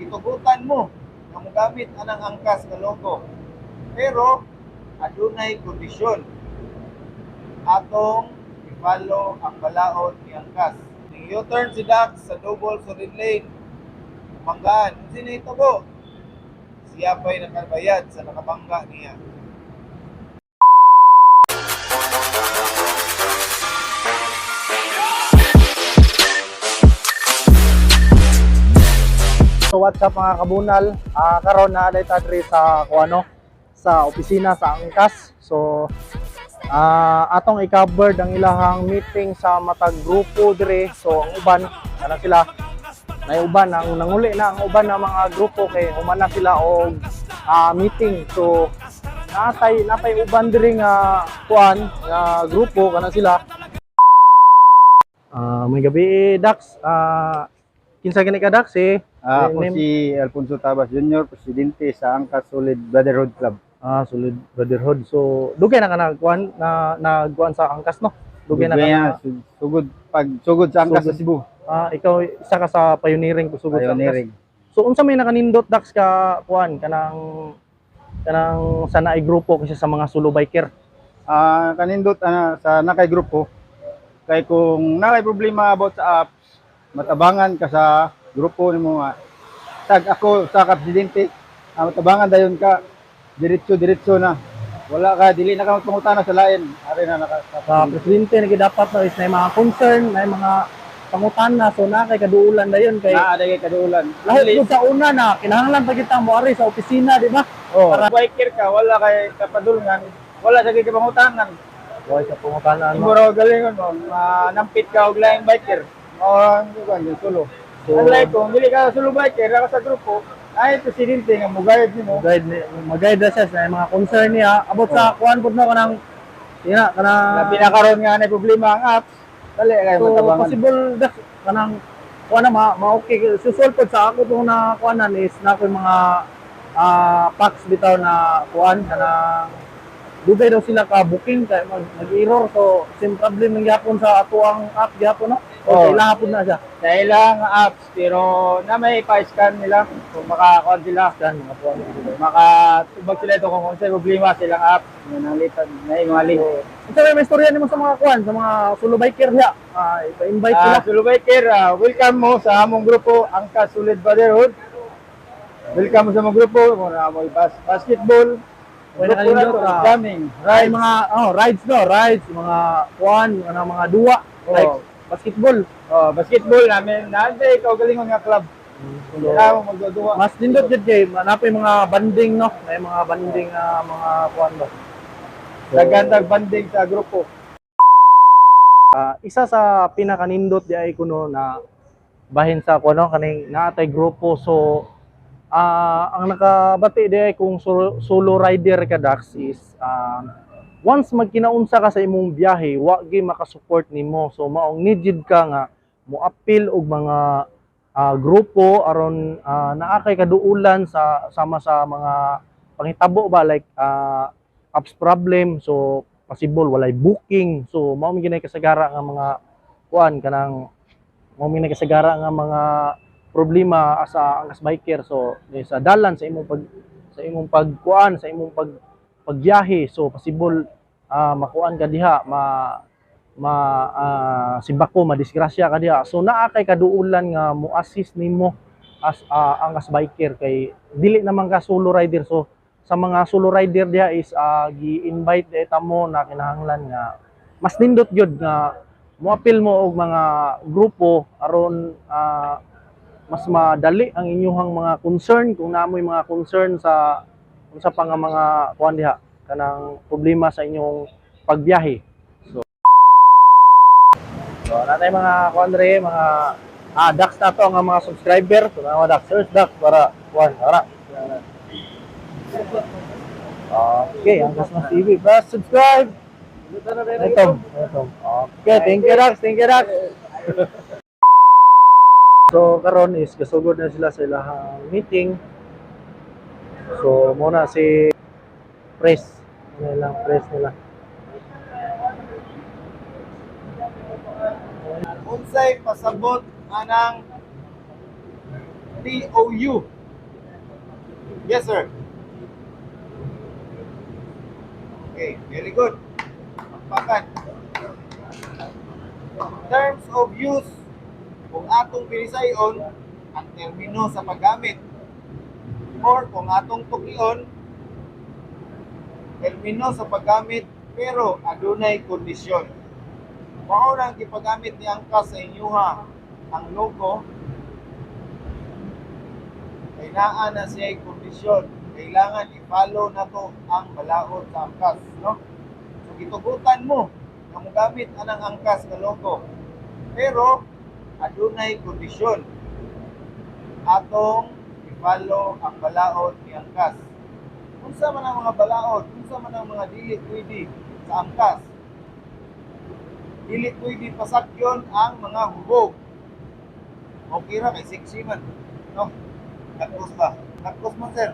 gitugutan mo nga mogamit anang angkas nga logo. Pero adunay kondisyon. Atong i-follow ang balaod ni angkas. Ning U-turn si Dax sa double solid lane. Manggaan. Sino ito po? Siya pa'y nakabayad sa nakabangga niya. So what's up mga kabunal? Karon na dito diri sa kuano sa opisina sa Angkas. So atong i-cover ang ilahang meeting sa matag grupo dire. So ang uban kana sila may uban ang nanguli na ang uban na mga grupo kay humana sila og meeting. So napay uban diri nga kuan nga grupo kana sila. May gabi Dax. Kinsa gani ka Dax Ako si Alfonso Tabas Jr., presidente sa Angkas Solid Brotherhood Club. Solid Brotherhood. So, dugay na ka nagkuan sa Angkas, no? Dugay na ka sugod sa Angkas sa Cebu. Ikaw isa ka sa pioneering sugod sa Pioneering. Angkas. So, unsa may nakanindot Dax ka kuan kanang sana ay grupo kasi sa mga solo biker? Kanindot sa nakay grupo. Kay kung nakay problema about sa apps, matabangan ka sa grupo nimo nga. Tag ako sa presidente, matabangan dayon ka diretso na. Wala ka dili na ka magpangutana sa lain. Ari na Sa presidente na dapat na is na mga concern, na mga pangutana so na kay kaduulan dayon kay kay kaduulan. lahat gud sa una na kinahanglan pa kita mo ari sa opisina, di ba? Para biker ka, wala kay kapadulngan, wala sa kay pangutanan. Wala sa pangutana. Siguro galingon mo, nampit ka og laing biker. Solo. So, kung dili ka solo biker, ka sa grupo, ay presidente nga mo-guide nimo. Mag-guide na siya sa mga concern niya about sa kuan pud no kanang pinakaroon nga na problema ang apps. Dali kay so, matabangan. possible das kanang kuan na okay susolve pod sa ako tong na kuanan is na ko mga packs bitaw na kuan kanang dugay daw sila ka booking kay mag-error so same problem ng gyapon sa ato ang app gyapon no. O kailangan po na siya. Kailangan apps pero na may pa-scan nila kung maka-account sila. Makatubag sila ito kung sa problema silang apps. Nalitan na yung mga link. Unsa may istorya nimo sa mga kuan, sa mga solo biker diha? Ipa-invite sila. Solo biker, welcome mo sa among grupo, Angkas Solid Brotherhood. Welcome mo sa among grupo, kung mo basketball. Wala ka nindot jamming, rides, mga rides, mga kuan, mga duwa, like basketball. Basketball namin, naantay ikaw galingon nga club. Kailangan mo magduduwa. Mas nindot jud kay napay mga banding no, may mga banding mga kuan ba. Dagantag banding sa grupo. Isa sa pinakanindot di ay kuno na bahin sa kuno kaning naatay grupo so ang nakabati di ay kung solo rider ka Dax is once magkinaunsa ka sa imong biyahe wa gyud makasupport nimo so maong needed ka nga mo-appeal og mga grupo aron naa kay kaduulan sa sama sa mga panghitabo ba like apps problem so possible walay booking so mao mi ginay kasagara nga mga kuan kanang mao mi kasagara nga mga problema sa Angkas biker so sa dalan sa imong pagkuan sa imong pagbiyahe so possible makuan ka diha sibako madisgrasya ka diha so naa kay kaduulan nga mo assist nimo as Angkas biker kay dili naman ka solo rider so sa mga solo rider diha is gi-invite deta mo na kinahanglan nga mas nindot gyud nga mo-appeal mo og mga grupo aron mas madali ang inyong mga concern kung naamoy mga concern sa unsa pa nga mga kuan diha kanang problema sa inyong pagbiyahe. So natay mga kuan dre mga Dax na to nga mga subscriber so na Dax search Dax para kuan ara. Okay, Angkas Mas TV. Basta subscribe. Ito. Okay, thank you Dax. So karon is kasugod na sila sa ilang meeting. So muna si press nila Unsay pasabot anang TOU. Yes, sir. Okay, very good. Pakpakan. Terms of use, kung atong pinisayon ang termino sa paggamit, or kung atong tukion termino sa paggamit pero adunay kondisyon. Mao nang gipagamit ni angkas sa inyuha ang logo, kailangan na siya kondisyon. Kailangan i-follow na to ang balaod sa angkas, no? So gitugutan mo na mogamit anang angkas nga logo. Pero adunay kondisyon. Atong i-follow ang balaod ni angkas. Unsa man ang mga balaod, unsa man ang mga dili pwede sa angkas. Dili pwede pasakyon ang mga hubog. Okay ra kay sexy man, no? Nakos ba? Nakos man, sir.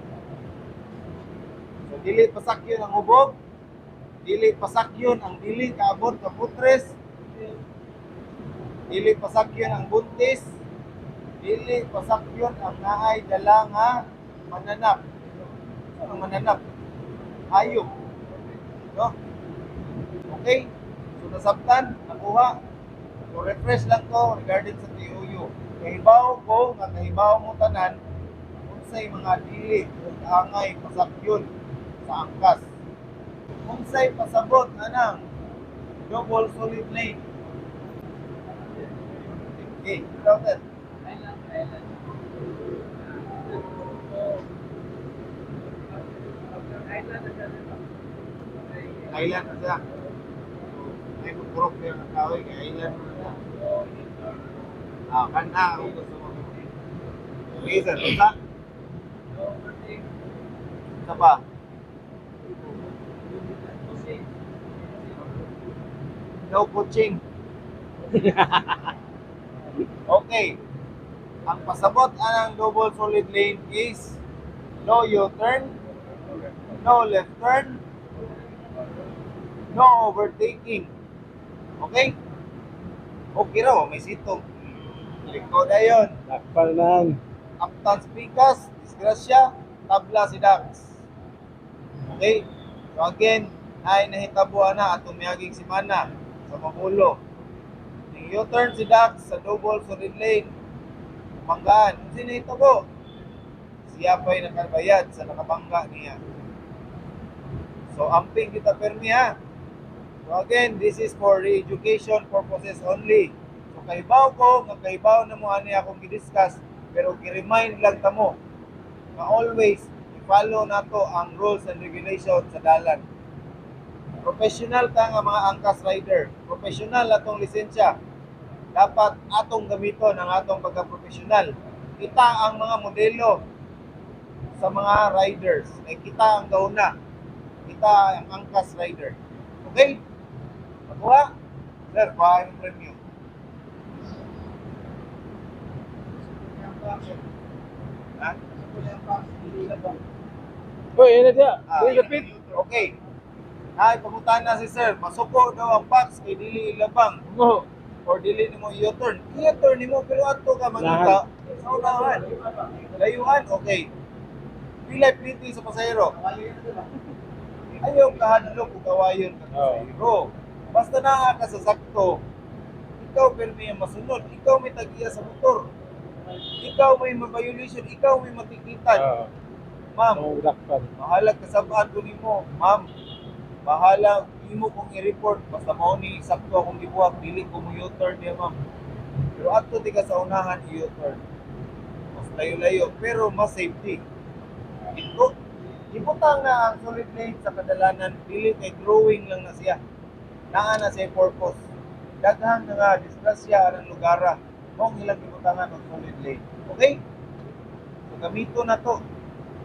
So, dili pasakyon ang hubog, dili pasakyon ang dili kaabot ka putres, dili pasakyon ang buntis, dili pasakyon ang naay dala nga mananap. Ano mananap? Hayop. No? Okay? So, nasabtan, nakuha. So, refresh lang to regarding sa TOU. Kahibaw ko, nga kahibaw mo tanan, unsay mga dili o kaangay pasakyon sa angkas. Unsay pasabot anang double solid lane. Okay, routed. Island na siya. May pupurok yung nakawin kay island na siya. Kanda ako gusto mo. Reason, isa? Isa pa? No coaching. Okay. Ang pasabot anang double solid lane is no U-turn, no left turn, no overtaking. Okay? Okay raw, may sitong. Likod na yun. Dakpal man. Uptown Speakers, disgrasya, tabla si Dax. Okay? So again, ay nahitabuan na atong miyaging simana sa Mamulo. Ning U-turn si Dax sa double solid lane. Manggaan. Kung sino hitabo? Siya pa'y nakabayad sa nakabangga niya. So, amping kita permi ha. So again, this is for re-education purposes only. So, kahibaw ko, nga kahibaw na mo ani akong gidiscuss, pero i-remind lang tamo na always i-follow nato ang rules and regulations sa dalan. Professional ka nga mga angkas rider. Professional atong lisensya. Dapat atong gamiton ang atong pagka-professional. Kita ang mga modelo sa mga riders. Ay kita ang gauna. Kita ang angkas rider. Okay? Makuha? Sir, paano yung premyo? Ha? Hoy, ano siya? Uy, lapit. Okay. Ay, pamuntahan na si sir. Masuko daw ang box kay dili ilabang. Oo. Or dili nimo i-turn. I-turn nimo pero ato ka mangita sa unahan. Layuan, okay. Pilay pretty sa pasahero. Ayaw kahadlok o kawayon ka sa pasahero. Basta naa ka sa sakto, ikaw permi ang masunod. Ikaw may tagiya sa motor. Ikaw may ma-violation. Ikaw may matikitan. Ma'am, Dakpal. bahala ka sa bago nimo. Ma'am, bahala imo kong i-report basta mao ni sakto akong gibuhat dili ko mo U-turn niya, ma'am. Pero ato di ka sa unahan i-U-turn. Mas layo-layo pero mas safety. Ito, ibutang na ang solid lane sa kadalanan dili kay growing lang na siya. Naa na siya purpose. Daghang nga disgrasya ang lugara. Mao ilang ibutangan ng solid lane. Okay? So gamito na to.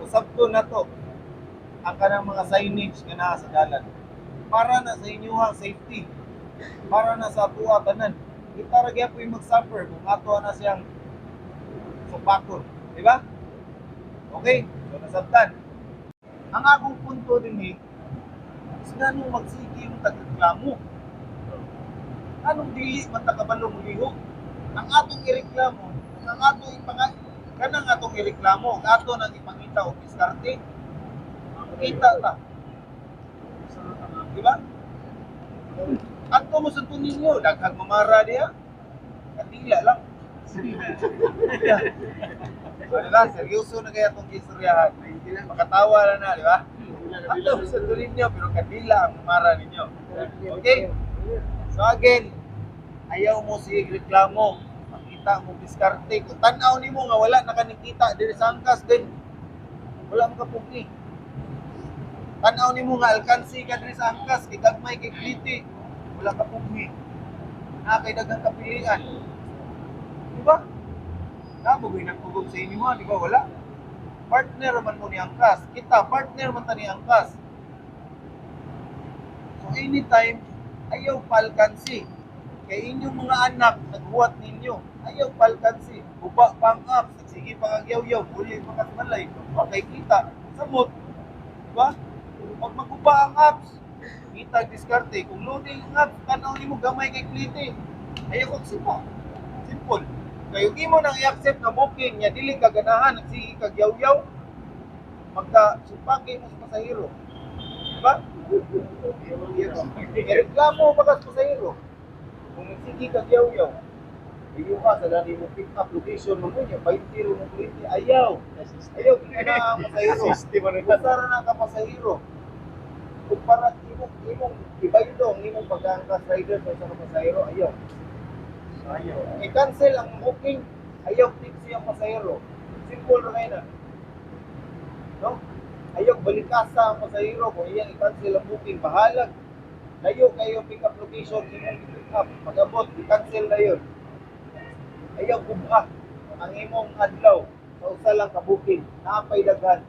Usabto na to ang kanang mga signage nga naa sa dalan para na sa inyong safety, para na sa ato tanan. Kita ra gyud po'y mag-suffer kung ato na siyang supakon, di ba? Okay, so nasabtan. Ang akong punto din is nganong magsigi yung tagreklamo. Anong dili man takabalong liho? Ang atong ireklamo, ang atong kanang atong ireklamo, ato nang ipangita og diskarte. Kita ta. Di ba? Ato mo sa ninyo, daghang mamara diha. Kadila lang. Diba? Seryoso na kaya itong istoryahan. Makatawa na, di ba? Ato sa ninyo, pero kadila ang mamara ninyo. Okay? So again, ayaw mo si reklamo. Makita mo diskarte. Kung tanaw ni mo nga wala nakanikita diri sa angkas din, wala mo kapugi. Tanaw ni mo nga alkansi ka diri sa angkas, kay gagmay kay kliti, wala kapugi. Na kay daghang kapilian. Di ba? Nabugoy nagpugog sa inyo ha, di ba? Wala. Partner man mo ni angkas. Kita, partner man ta ni angkas. So anytime, ayaw palkansi. Kay inyong mga anak, naghuwat ninyo. Ayaw palkansi. Uba pang up. Sige pang agyaw-yaw. Huli mga malay. Okay, kita. Samot. Diba? Pag maguba ang apps, kita diskarte. Kung loading ang apps, tanaw ni mo gamay kay kliti. Ayaw kong sipa. Simple. Kayo di mo nang i-accept na booking niya, dili ka ganahan, nagsige kag yaw-yaw, magka-supake mo sa pasahero. Diba? Reklamo ba ka sa pasahero? Kung nagsige kag yaw-yaw, iyo ka sa dali mo pick up location mo niya, 20 mo kliti, ayaw. Ayaw, kina ang pasahero. Kusara na ka pasahero. Kung para imong ibaydong, imong pag-angkas rider sa isang pasahero, ayaw. I-cancel ang booking, ayaw fix yung pasahero. Simple na kayo na. No? Ayaw balikasa ang pasahero kung iyang i-cancel ang booking. Bahalag. Layo kayo pick up location, imong pick up. Pag-abot, i-cancel na yun. Ayaw gubha ang imong adlaw sa usa lang ka booking. Naapay daghan.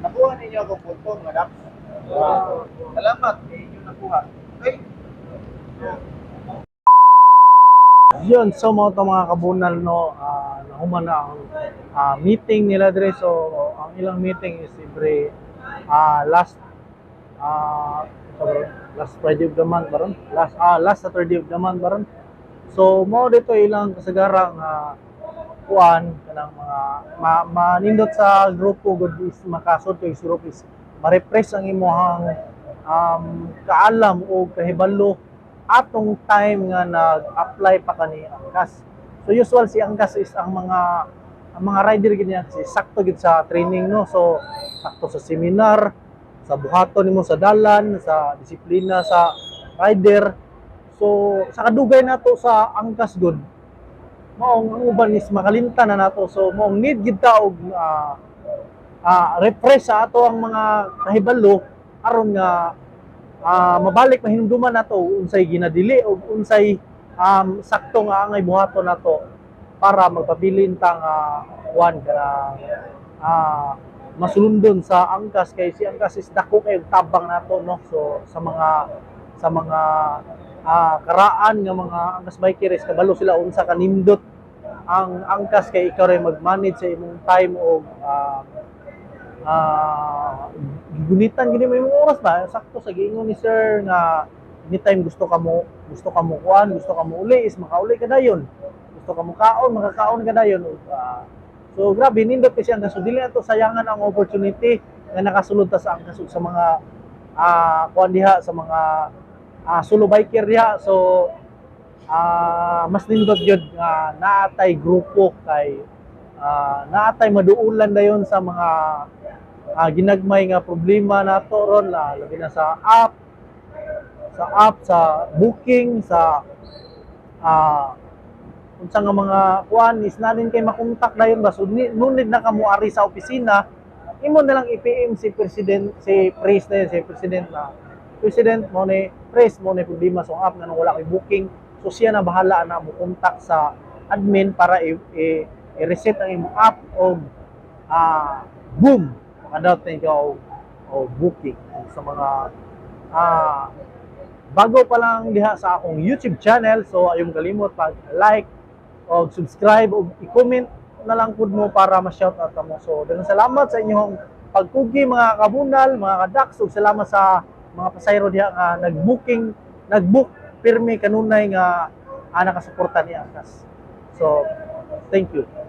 Nakuha ninyo akong punto, mga daps. Salamat, inyo nakuha. Okay? Yun, so mga kabunal, no, nahuman na ang meeting nila dire. So ang ilang meeting is every last last Friday of the month baron, last Saturday of the month baron. So mo dito ilang kasagarang kuan kanang mga manindot sa grupo good is makasud kay group is ma-refresh ang imong kaalam o kahibalo atong time nga nag-apply pa kani angkas. So usual si angkas is ang mga rider gid niya si sakto gid sa training, no. So sakto sa seminar, sa buhaton nimo sa dalan, sa disiplina sa rider. So sa kadugay nato sa angkas good, maong ang uban is makalimtan na nato. So maong need gid ta og refresh sa ato ang mga kahibalo aron nga mabalik mahinumduman nato unsay ginadili o unsay sakto nga angay buhaton nato para magpabilin ta nga kuan kana masulundon sa angkas. Kay si angkas is dako kay tabang nato, no. So sa mga karaan nga mga angkas bikeries kabalo sila unsa kanindot ang angkas kay ikaw ray mag-manage sa imong time o gunitan gini mo yung oras ba sakto sa giingon ni sir nga anytime gusto ka mo kuan, gusto ka mo uli is makauli ka dayon, gusto ka mo kaon makakaon ka dayon. So grabe nindot kasi ang kaso dili nato sayangan ang opportunity nga nakasulod ta sa angkas sa mga kuan diha sa mga solo biker diha. So mas nindot gyud nga naatay grupo kay naatay maduulan dayon sa mga ginagmay nga problema nato ron, labi na sa app, sa booking, sa unsa nga mga kuan is nanin kay makontak dayon ba. So nunid na kamo ari sa opisina, imo na lang i-PM si president, si pres na yun, si president mo ni pres mo ni problema sa app nga nung wala kay booking. So siya na bahala na mo kontak sa admin para i-reset ang imong app o boom makadaot na ikaw o booking sa mga bago pa lang diha sa akong YouTube channel. So ayong kalimot pag-like o subscribe o i-comment na lang pud mo para ma-shoutout ka mo. So daghang salamat sa inyong pagkugi mga kabunal, mga kadaks, ug salamat sa mga pasayro diha nga nag-book pirmi kanunay nga nakasuporta ni angkas. So Thank you.